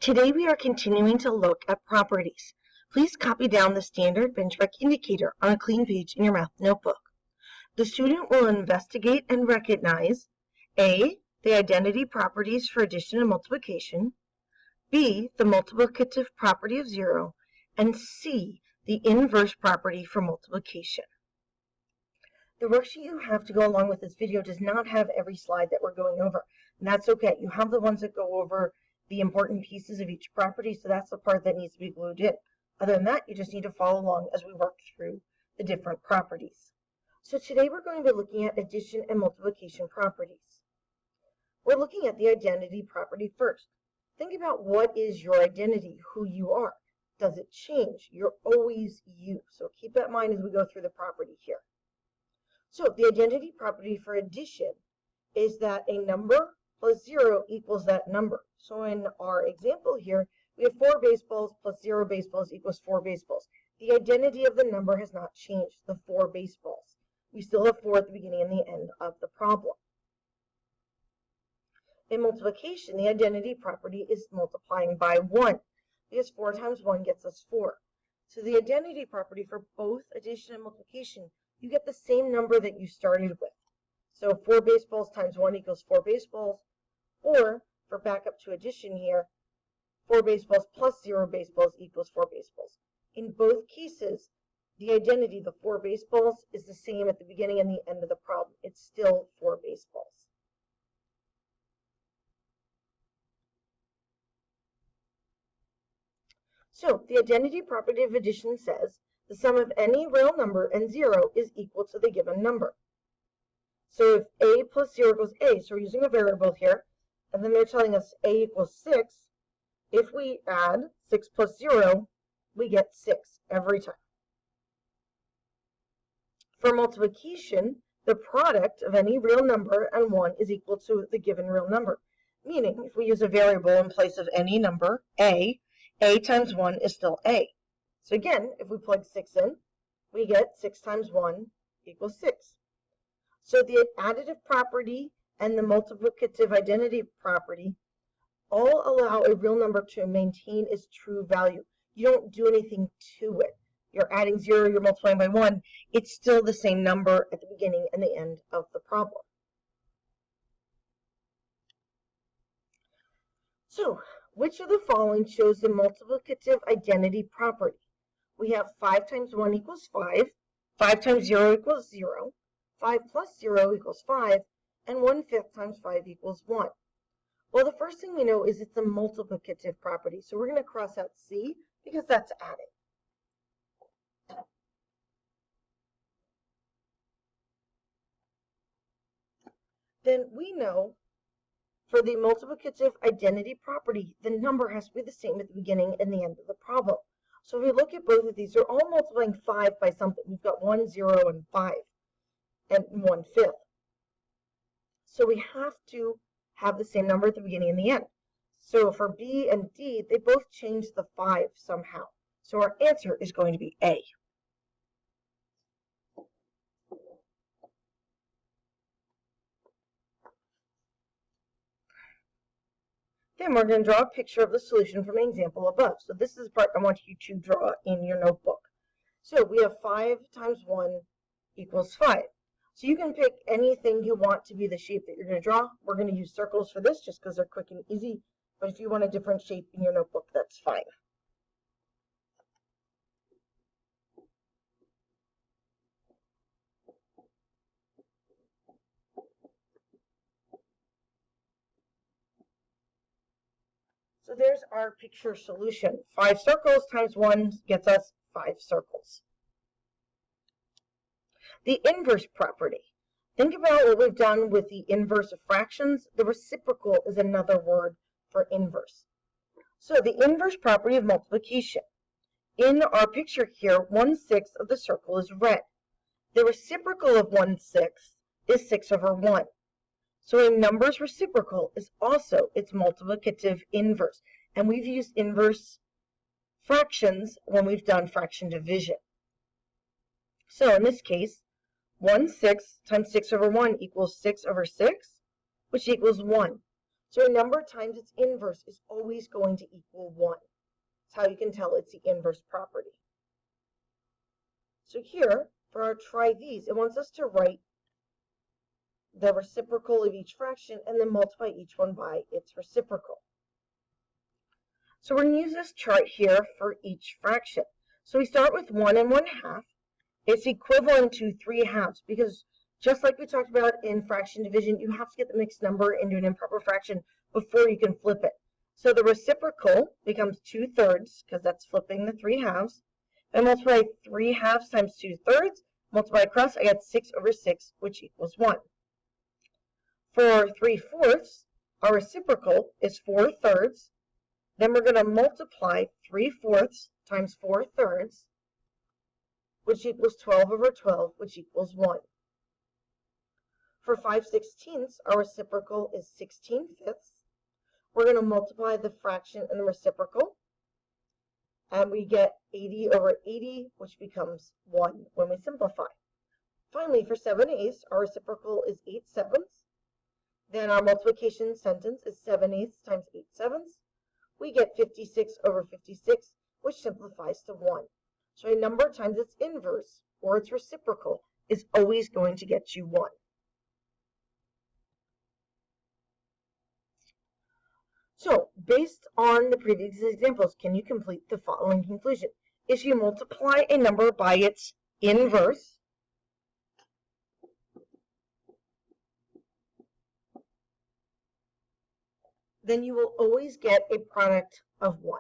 Today we are continuing to look at properties. Please copy down the standard benchmark indicator on a clean page in your math notebook. The student will investigate and recognize A, the identity properties for addition and multiplication, B, the multiplicative property of 0, and C, the inverse property for multiplication. The worksheet you have to go along with this video does not have every slide that we're going over, and that's okay. You have the ones that go over the important pieces of each property, so that's the part that needs to be glued in. Other than that, you just need to follow along as we work through the different properties. So today we're going to be looking at addition and multiplication properties. We're looking at the identity property first. Think about what is your identity, who you are. Does it change? You're always you. So keep that in mind as we go through the property here. So the identity property for addition is that a number plus 0 equals that number. So in our example here, we have 4 baseballs plus 0 baseballs equals 4 baseballs. The identity of the number has not changed, the 4 baseballs. We still have 4 at the beginning and the end of the problem. In multiplication, the identity property is multiplying by 1, because 4 times 1 gets us 4. So the identity property for both addition and multiplication, you get the same number that you started with. So 4 baseballs times 1 equals 4 baseballs, or for backup to addition here, 4 baseballs plus 0 baseballs equals 4 baseballs. In both cases, the identity, the 4 baseballs, is the same at the beginning and the end of the problem. It's still 4 baseballs. So the identity property of addition says the sum of any real number and 0 is equal to the given number. So if a plus 0 equals a, so we're using a variable here, and then they're telling us a equals 6, if we add 6 plus 0, we get 6 every time. For multiplication, the product of any real number and 1 is equal to the given real number. Meaning, if we use a variable in place of any number, a times 1 is still a. So again, if we plug 6 in, we get 6 times 1 equals 6. So the additive property and the multiplicative identity property all allow a real number to maintain its true value. You don't do anything to it. You're adding 0, you're multiplying by 1. It's still the same number at the beginning and the end of the problem. So, which of the following shows the multiplicative identity property? We have 5 times 1 equals 5, 5 times 0 equals 0, 5 plus 0 equals 5, and 1/5 times 5 equals 1. Well, the first thing we know is it's a multiplicative property, so we're going to cross out C because that's adding. Then we know for the multiplicative identity property, the number has to be the same at the beginning and the end of the problem. So if we look at both of these, they're all multiplying 5 by something. We've got 1, 0, and 5, and 1/5. So we have to have the same number at the beginning and the end. So for B and D, they both change the 5 somehow. So our answer is going to be A. Then we're going to draw a picture of the solution from the example above. So this is the part I want you to draw in your notebook. So we have 5 times 1 equals 5. So you can pick anything you want to be the shape that you're going to draw. We're going to use circles for this just because they're quick and easy. But if you want a different shape in your notebook, that's fine. So there's our picture solution. 5 circles times 1 gets us 5 circles. The inverse property. Think about what we've done with the inverse of fractions. The reciprocal is another word for inverse. So the inverse property of multiplication. In our picture here, 1/6 of the circle is red. The reciprocal of 1/6 is 6/1. So a number's reciprocal is also its multiplicative inverse. And we've used inverse fractions when we've done fraction division. So in this case, 1/6 times 6/1 equals 6/6, which equals 1. So a number times its inverse is always going to equal 1. That's how you can tell it's the inverse property. So here, for our try these, it wants us to write the reciprocal of each fraction and then multiply each one by its reciprocal. So we're going to use this chart here for each fraction. So we start with 1 1/2. It's equivalent to 3/2 because just like we talked about in fraction division, you have to get the mixed number into an improper fraction before you can flip it. So the reciprocal becomes 2/3 because that's flipping the 3/2. I multiply 3/2 times 2/3, multiply across, I get 6/6, which equals 1. For 3/4, our reciprocal is 4/3. Then we're going to multiply 3/4 times 4/3, which equals 12/12, which equals 1. For 5/16, our reciprocal is 16/5. We're going to multiply the fraction and the reciprocal, and we get 80/80, which becomes 1 when we simplify. Finally, for 7/8, our reciprocal is 8/7. Then our multiplication sentence is 7/8 times 8/7. We get 56/56, which simplifies to 1. So a number times its inverse, or its reciprocal, is always going to get you 1. So, based on the previous examples, can you complete the following conclusion? If you multiply a number by its inverse, then you will always get a product of 1.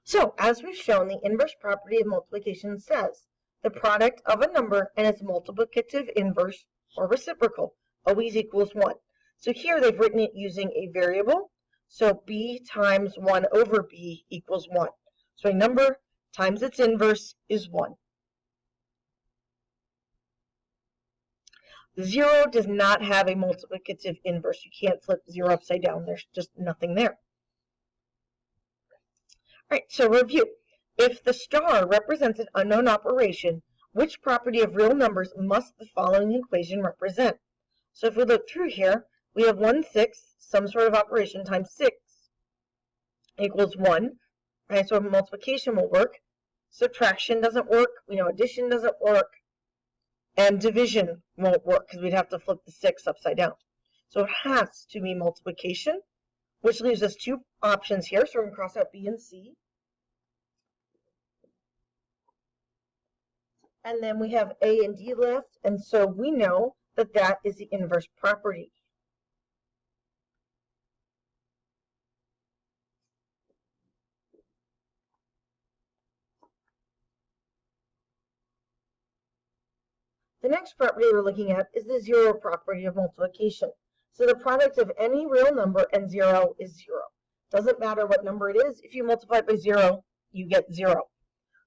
So, as we've shown, the inverse property of multiplication says the product of a number and its multiplicative inverse or reciprocal always equals 1. So here they've written it using a variable. So b times 1/b equals 1. So a number times its inverse is 1. 0 does not have a multiplicative inverse. You can't flip 0 upside down. There's just nothing there. All right, so review. If the star represents an unknown operation, which property of real numbers must the following equation represent? So if we look through here, we have 1/6, some sort of operation, times 6 equals 1. Right, so multiplication will work. Subtraction doesn't work. We know addition doesn't work. And division won't work because we'd have to flip the 6 upside down. So it has to be multiplication, which leaves us two options here. So we're going to cross out B and C. And then we have A and D left, and so we know that that is the inverse property. The next property we're looking at is the 0 property of multiplication. So the product of any real number and 0 is 0. Doesn't matter what number it is. If you multiply it by 0, you get 0.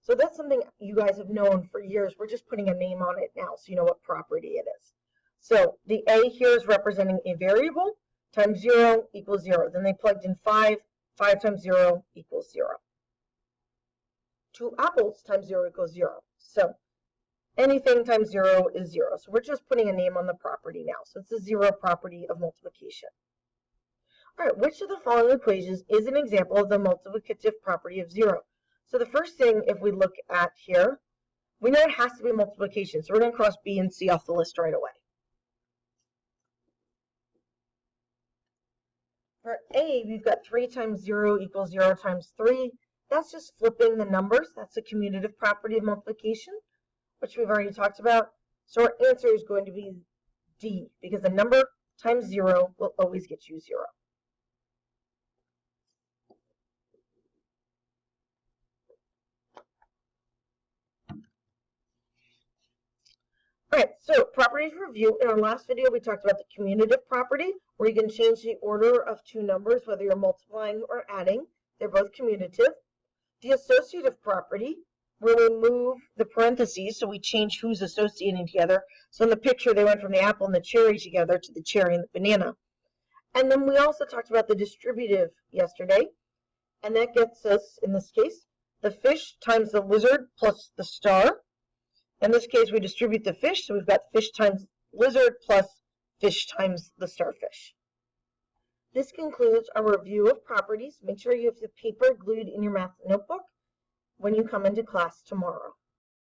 So that's something you guys have known for years. We're just putting a name on it now so you know what property it is. So the A here is representing a variable, times 0 equals 0. Then they plugged in 5. 5 times 0 equals 0. 2 apples times 0 equals 0. So anything times 0 is 0. So we're just putting a name on the property now. So it's the 0 property of multiplication. All right, which of the following equations is an example of the multiplicative property of 0? So the first thing, if we look at here, we know it has to be multiplication. So we're going to cross B and C off the list right away. For A, we've got 3 times 0 equals 0 times 3. That's just flipping the numbers. That's the commutative property of multiplication, which we've already talked about. So our answer is going to be D, because the number times 0 will always get you 0. All right, so properties review. In our last video, we talked about the commutative property, where you can change the order of two numbers, whether you're multiplying or adding. They're both commutative. The associative property, where we move the parentheses, so we change who's associating together. So in the picture, they went from the apple and the cherry together to the cherry and the banana. And then we also talked about the distributive yesterday, and that gets us, in this case, the fish times the lizard plus the star. In this case, we distribute the fish, so we've got fish times lizard plus fish times the starfish. This concludes our review of properties. Make sure you have the paper glued in your math notebook when you come into class tomorrow.